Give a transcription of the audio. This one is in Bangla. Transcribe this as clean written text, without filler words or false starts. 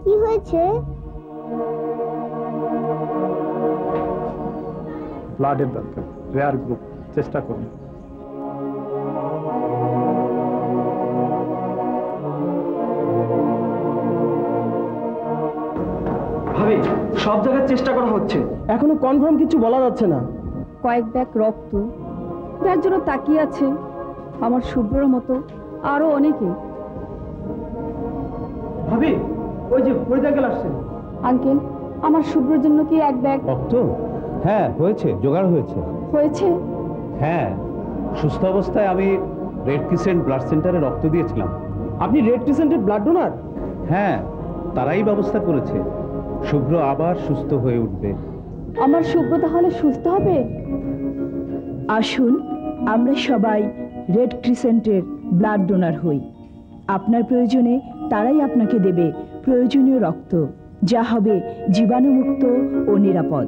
কি হয়েছে? ব্লাডের দরকার, রেয়ার গ্রুপ, চেষ্টা করুন। ভাবি, সব জায়গায় চেষ্টা করা হচ্ছে, এখনো কনফার্ম কিছু বলা যাচ্ছে না। কয়েক ব্যাগ রক্ত, যার জন্য তাকিয়ে আছে আমার শুভ্রর মতো আরো অনেকে। ভাবি, ওই যে ফরিদা আঙ্কেল আসছে। আঙ্কেল, আমার শুভ্রর জন্য কি এক ব্যাগ রক্ত? হ্যাঁ হয়েছে, জোগাড় হয়েছে। হয়েছে? হ্যাঁ, সুস্থ অবস্থায় আমি রেড ক্রিসেন্ট ব্লাড সেন্টারে রক্ত দিয়েছিলাম। আপনি রেড ক্রিসেন্টের ব্লাড ডোনার? হ্যাঁ, তারাই ব্যবস্থা করেছে। শুভ্র আবার সুস্থ হয়ে উঠবে। আমার শুভ্র তাহলে সুস্থ হবে? আসুন আমরা সবাই রেড ক্রিসেন্টের ব্লাড ডোনার হই। আপনার প্রয়োজনে তারাই আপনাকে দেবে প্রয়োজনীয় রক্ত, যা হবে জীবাণুমুক্ত ও নিরাপদ।